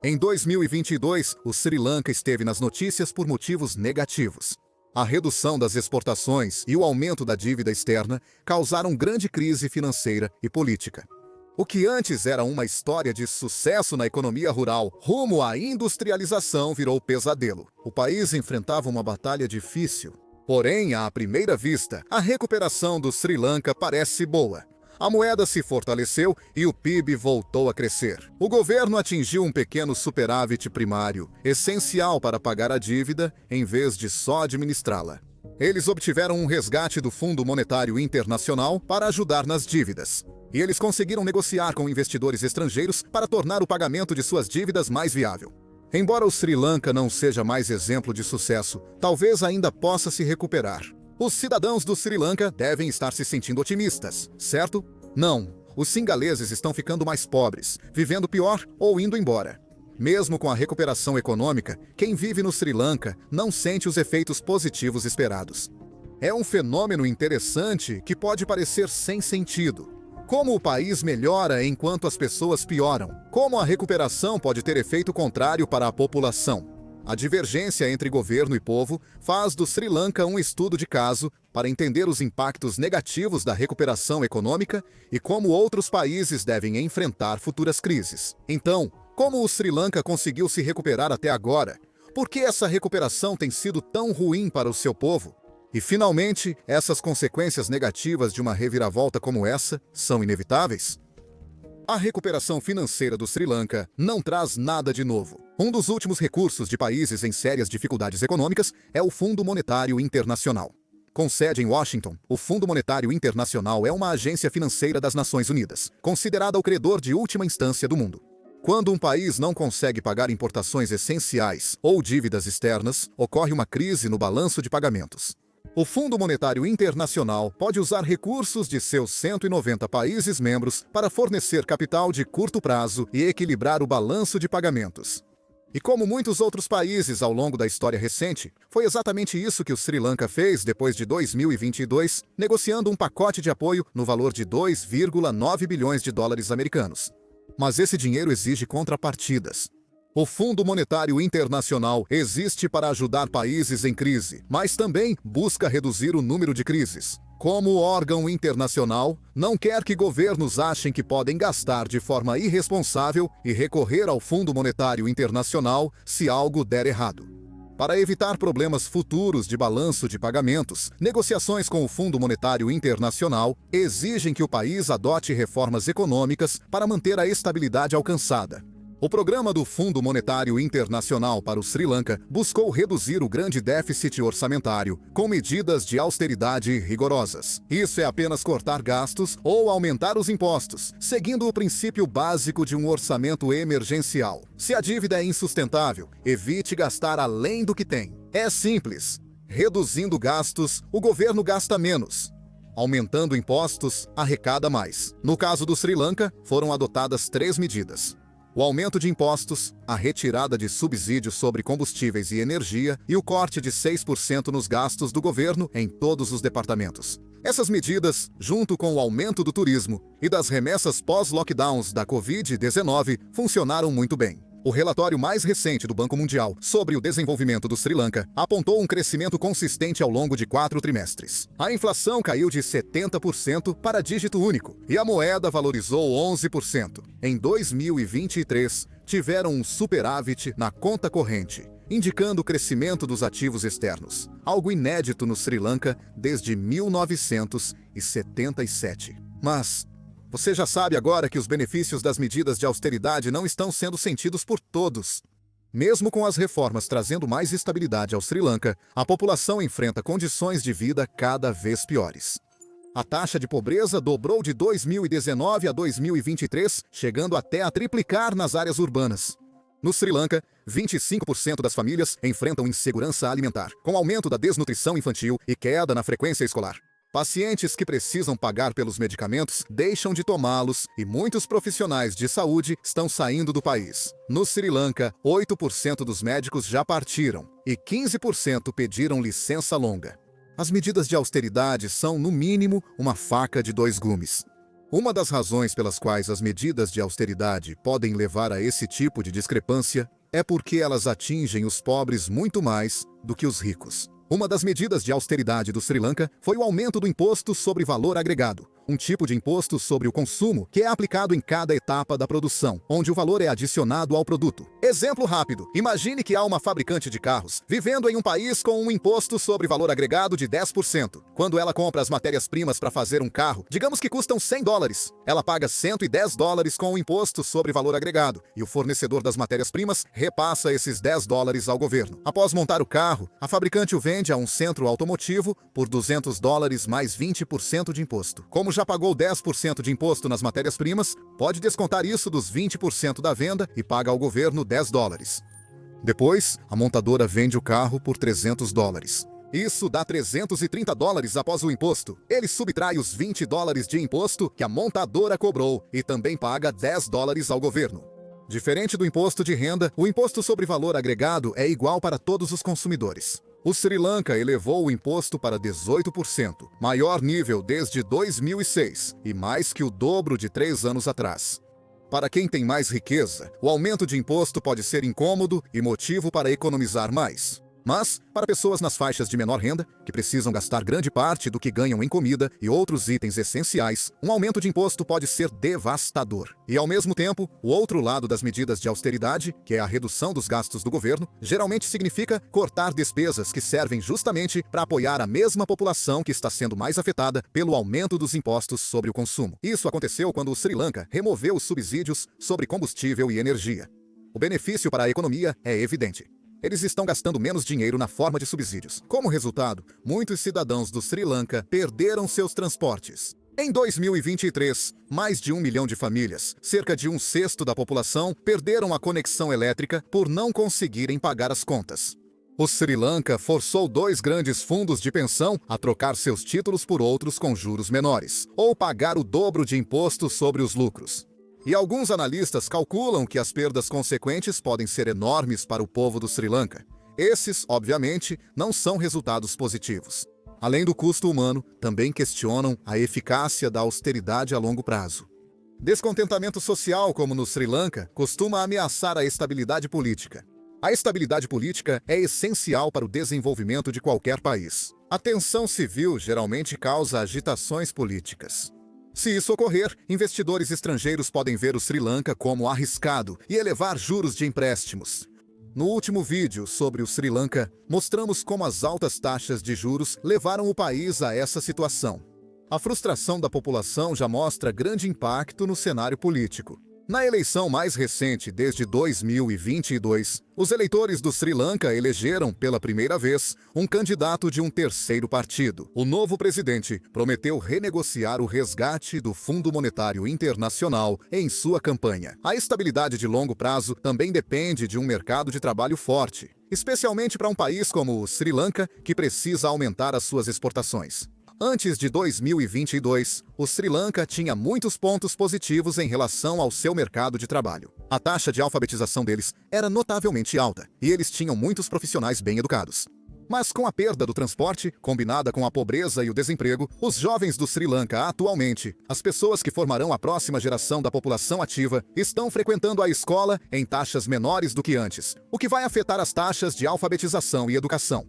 Em 2022, o Sri Lanka esteve nas notícias por motivos negativos. A redução das exportações e o aumento da dívida externa causaram grande crise financeira e política. O que antes era uma história de sucesso na economia rural rumo à industrialização virou pesadelo. O país enfrentava uma batalha difícil. Porém, à primeira vista, a recuperação do Sri Lanka parece boa. A moeda se fortaleceu e o PIB voltou a crescer. O governo atingiu um pequeno superávit primário, essencial para pagar a dívida em vez de só administrá-la. Eles obtiveram um resgate do Fundo Monetário Internacional para ajudar nas dívidas. E eles conseguiram negociar com investidores estrangeiros para tornar o pagamento de suas dívidas mais viável. Embora o Sri Lanka não seja mais exemplo de sucesso, talvez ainda possa se recuperar. Os cidadãos do Sri Lanka devem estar se sentindo otimistas, certo? Não. Os singaleses estão ficando mais pobres, vivendo pior ou indo embora. Mesmo com a recuperação econômica, quem vive no Sri Lanka não sente os efeitos positivos esperados. É um fenômeno interessante que pode parecer sem sentido. Como o país melhora enquanto as pessoas pioram? Como a recuperação pode ter efeito contrário para a população? A divergência entre governo e povo faz do Sri Lanka um estudo de caso para entender os impactos negativos da recuperação econômica e como outros países devem enfrentar futuras crises. Então, como o Sri Lanka conseguiu se recuperar até agora? Por que essa recuperação tem sido tão ruim para o seu povo? E, finalmente, essas consequências negativas de uma reviravolta como essa são inevitáveis? A recuperação financeira do Sri Lanka não traz nada de novo. Um dos últimos recursos de países em sérias dificuldades econômicas é o Fundo Monetário Internacional. Com sede em Washington, o Fundo Monetário Internacional é uma agência financeira das Nações Unidas, considerada o credor de última instância do mundo. Quando um país não consegue pagar importações essenciais ou dívidas externas, ocorre uma crise no balanço de pagamentos. O Fundo Monetário Internacional pode usar recursos de seus 190 países membros para fornecer capital de curto prazo e equilibrar o balanço de pagamentos. E como muitos outros países ao longo da história recente, foi exatamente isso que o Sri Lanka fez depois de 2022, negociando um pacote de apoio no valor de 2,9 bilhões de dólares americanos. Mas esse dinheiro exige contrapartidas. O Fundo Monetário Internacional existe para ajudar países em crise, mas também busca reduzir o número de crises. Como órgão internacional, não quer que governos achem que podem gastar de forma irresponsável e recorrer ao Fundo Monetário Internacional se algo der errado. Para evitar problemas futuros de balanço de pagamentos, negociações com o Fundo Monetário Internacional exigem que o país adote reformas econômicas para manter a estabilidade alcançada. O programa do Fundo Monetário Internacional para o Sri Lanka buscou reduzir o grande déficit orçamentário com medidas de austeridade rigorosas. Isso é apenas cortar gastos ou aumentar os impostos, seguindo o princípio básico de um orçamento emergencial. Se a dívida é insustentável, evite gastar além do que tem. É simples. Reduzindo gastos, o governo gasta menos. Aumentando impostos, arrecada mais. No caso do Sri Lanka, foram adotadas 3 medidas. O aumento de impostos, a retirada de subsídios sobre combustíveis e energia e o corte de 6% nos gastos do governo em todos os departamentos. Essas medidas, junto com o aumento do turismo e das remessas pós-lockdowns da Covid-19, funcionaram muito bem. O relatório mais recente do Banco Mundial sobre o desenvolvimento do Sri Lanka apontou um crescimento consistente ao longo de 4 trimestres. A inflação caiu de 70% para dígito único e a moeda valorizou 11%. Em 2023, tiveram um superávit na conta corrente, indicando o crescimento dos ativos externos, algo inédito no Sri Lanka desde 1977. Mas você já sabe agora que os benefícios das medidas de austeridade não estão sendo sentidos por todos. Mesmo com as reformas trazendo mais estabilidade ao Sri Lanka, a população enfrenta condições de vida cada vez piores. A taxa de pobreza dobrou de 2019 a 2023, chegando até a triplicar nas áreas urbanas. No Sri Lanka, 25% das famílias enfrentam insegurança alimentar, com aumento da desnutrição infantil e queda na frequência escolar. Pacientes que precisam pagar pelos medicamentos deixam de tomá-los e muitos profissionais de saúde estão saindo do país. No Sri Lanka, 8% dos médicos já partiram e 15% pediram licença longa. As medidas de austeridade são, no mínimo, uma faca de 2 gumes. Uma das razões pelas quais as medidas de austeridade podem levar a esse tipo de discrepância é porque elas atingem os pobres muito mais do que os ricos. Uma das medidas de austeridade do Sri Lanka foi o aumento do imposto sobre valor agregado, um tipo de imposto sobre o consumo que é aplicado em cada etapa da produção, onde o valor é adicionado ao produto. Exemplo rápido: imagine que há uma fabricante de carros vivendo em um país com um imposto sobre valor agregado de 10%. Quando ela compra as matérias-primas para fazer um carro, digamos que custam $100, ela paga $110 com o imposto sobre valor agregado, e o fornecedor das matérias-primas repassa esses $10 ao governo. Após montar o carro, a fabricante o vende a um centro automotivo por $200 mais 20% de imposto. Como já pagou 10% de imposto nas matérias-primas, pode descontar isso dos 20% da venda e paga ao governo $10. Depois, a montadora vende o carro por $300. Isso dá $330 após o imposto. Ele subtrai os $20 de imposto que a montadora cobrou e também paga $10 ao governo. Diferente do imposto de renda, o imposto sobre valor agregado é igual para todos os consumidores. O Sri Lanka elevou o imposto para 18%, maior nível desde 2006 e mais que o dobro de 3 anos atrás. Para quem tem mais riqueza, o aumento de imposto pode ser incômodo e motivo para economizar mais. Mas, para pessoas nas faixas de menor renda, que precisam gastar grande parte do que ganham em comida e outros itens essenciais, um aumento de imposto pode ser devastador. E, ao mesmo tempo, o outro lado das medidas de austeridade, que é a redução dos gastos do governo, geralmente significa cortar despesas que servem justamente para apoiar a mesma população que está sendo mais afetada pelo aumento dos impostos sobre o consumo. Isso aconteceu quando o Sri Lanka removeu os subsídios sobre combustível e energia. O benefício para a economia é evidente. Eles estão gastando menos dinheiro na forma de subsídios. Como resultado, muitos cidadãos do Sri Lanka perderam seus transportes. Em 2023, mais de 1 milhão de famílias, cerca de 1/6 da população, perderam a conexão elétrica por não conseguirem pagar as contas. O Sri Lanka forçou 2 grandes fundos de pensão a trocar seus títulos por outros com juros menores, ou pagar o dobro de imposto sobre os lucros. E alguns analistas calculam que as perdas consequentes podem ser enormes para o povo do Sri Lanka. Esses, obviamente, não são resultados positivos. Além do custo humano, também questionam a eficácia da austeridade a longo prazo. Descontentamento social, como no Sri Lanka, costuma ameaçar a estabilidade política. A estabilidade política é essencial para o desenvolvimento de qualquer país. A tensão civil geralmente causa agitações políticas. Se isso ocorrer, investidores estrangeiros podem ver o Sri Lanka como arriscado e elevar juros de empréstimos. No último vídeo sobre o Sri Lanka, mostramos como as altas taxas de juros levaram o país a essa situação. A frustração da população já mostra grande impacto no cenário político. Na eleição mais recente, desde 2022, os eleitores do Sri Lanka elegeram, pela primeira vez, um candidato de um terceiro partido. O novo presidente prometeu renegociar o resgate do Fundo Monetário Internacional em sua campanha. A estabilidade de longo prazo também depende de um mercado de trabalho forte, especialmente para um país como o Sri Lanka, que precisa aumentar as suas exportações. Antes de 2022, o Sri Lanka tinha muitos pontos positivos em relação ao seu mercado de trabalho. A taxa de alfabetização deles era notavelmente alta, e eles tinham muitos profissionais bem educados. Mas com a perda do transporte, combinada com a pobreza e o desemprego, os jovens do Sri Lanka atualmente, as pessoas que formarão a próxima geração da população ativa, estão frequentando a escola em taxas menores do que antes, o que vai afetar as taxas de alfabetização e educação.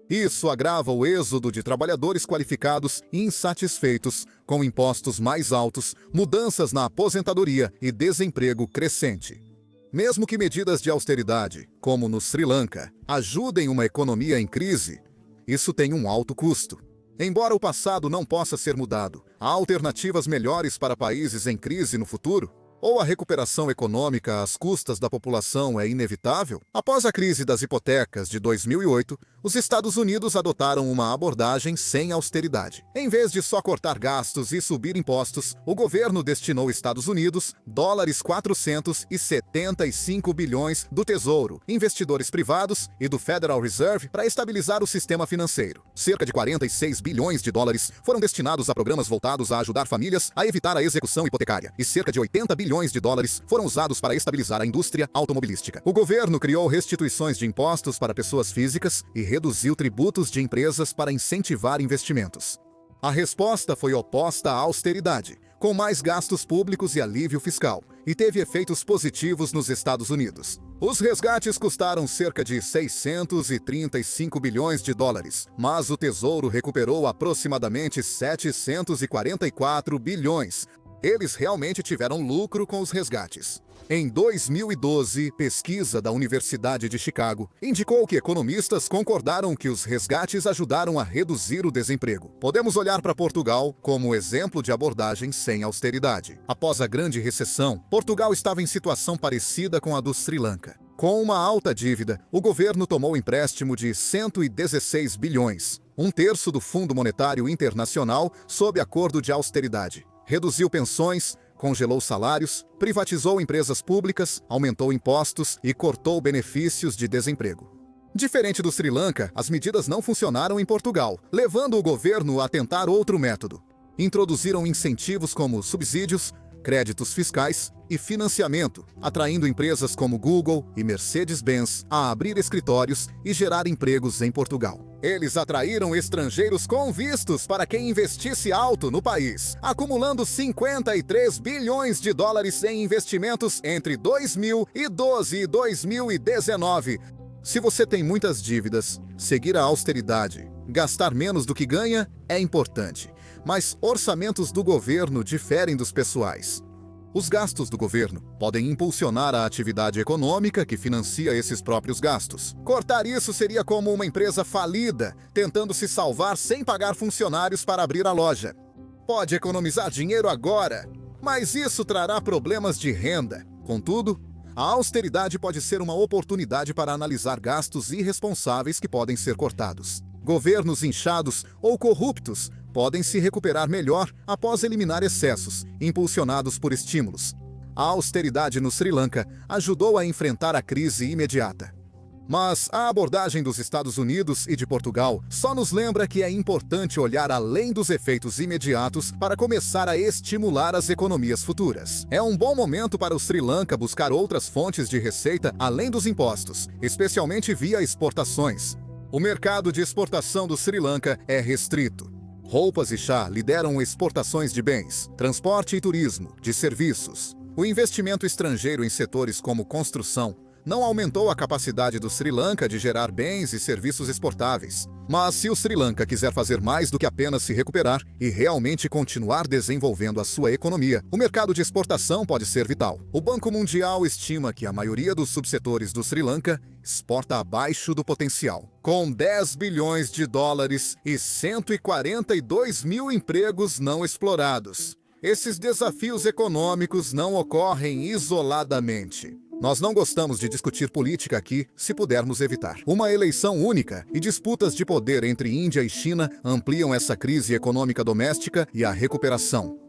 Isso agrava o êxodo de trabalhadores qualificados e insatisfeitos, com impostos mais altos, mudanças na aposentadoria e desemprego crescente. Mesmo que medidas de austeridade, como no Sri Lanka, ajudem uma economia em crise, isso tem um alto custo. Embora o passado não possa ser mudado, há alternativas melhores para países em crise no futuro? Ou a recuperação econômica às custas da população é inevitável? Após a crise das hipotecas de 2008, os Estados Unidos adotaram uma abordagem sem austeridade. Em vez de só cortar gastos e subir impostos, o governo destinou aos Estados Unidos $475 bilhões do Tesouro, investidores privados e do Federal Reserve para estabilizar o sistema financeiro. Cerca de $46 bilhões foram destinados a programas voltados a ajudar famílias a evitar a execução hipotecária, e cerca de $80 bilhões foram usados para estabilizar a indústria automobilística. O governo criou restituições de impostos para pessoas físicas e reduziu tributos de empresas para incentivar investimentos. A resposta foi oposta à austeridade, com mais gastos públicos e alívio fiscal, e teve efeitos positivos nos Estados Unidos. Os resgates custaram cerca de 635 bilhões de dólares, mas o Tesouro recuperou aproximadamente 744 bilhões. Eles realmente tiveram lucro com os resgates. Em 2012, pesquisa da Universidade de Chicago indicou que economistas concordaram que os resgates ajudaram a reduzir o desemprego. Podemos olhar para Portugal como exemplo de abordagem sem austeridade. Após a grande recessão, Portugal estava em situação parecida com a do Sri Lanka. Com uma alta dívida, o governo tomou empréstimo de 116 bilhões, um terço do Fundo Monetário Internacional, sob acordo de austeridade. Reduziu pensões, congelou salários, privatizou empresas públicas, aumentou impostos e cortou benefícios de desemprego. Diferente do Sri Lanka, as medidas não funcionaram em Portugal, levando o governo a tentar outro método. Introduziram incentivos como subsídios, créditos fiscais e financiamento, atraindo empresas como Google e Mercedes-Benz a abrir escritórios e gerar empregos em Portugal. Eles atraíram estrangeiros com vistos para quem investisse alto no país, acumulando 53 bilhões de dólares em investimentos entre 2012 e 2019. Se você tem muitas dívidas, seguir a austeridade, gastar menos do que ganha é importante, mas orçamentos do governo diferem dos pessoais. Os gastos do governo podem impulsionar a atividade econômica que financia esses próprios gastos. Cortar isso seria como uma empresa falida, tentando se salvar sem pagar funcionários para abrir a loja. Pode economizar dinheiro agora, mas isso trará problemas de renda. Contudo, a austeridade pode ser uma oportunidade para analisar gastos irresponsáveis que podem ser cortados. Governos inchados ou corruptos podem se recuperar melhor após eliminar excessos, impulsionados por estímulos. A austeridade no Sri Lanka ajudou a enfrentar a crise imediata. Mas a abordagem dos Estados Unidos e de Portugal só nos lembra que é importante olhar além dos efeitos imediatos para começar a estimular as economias futuras. É um bom momento para o Sri Lanka buscar outras fontes de receita além dos impostos, especialmente via exportações. O mercado de exportação do Sri Lanka é restrito. Roupas e chá lideram exportações de bens, transporte e turismo, de serviços. O investimento estrangeiro em setores como construção não aumentou a capacidade do Sri Lanka de gerar bens e serviços exportáveis. Mas se o Sri Lanka quiser fazer mais do que apenas se recuperar e realmente continuar desenvolvendo a sua economia, o mercado de exportação pode ser vital. O Banco Mundial estima que a maioria dos subsetores do Sri Lanka exporta abaixo do potencial. Com 10 bilhões de dólares e 142 mil empregos não explorados. Esses desafios econômicos não ocorrem isoladamente. Nós não gostamos de discutir política aqui, se pudermos evitar. Uma eleição única e disputas de poder entre Índia e China ampliam essa crise econômica doméstica e a recuperação.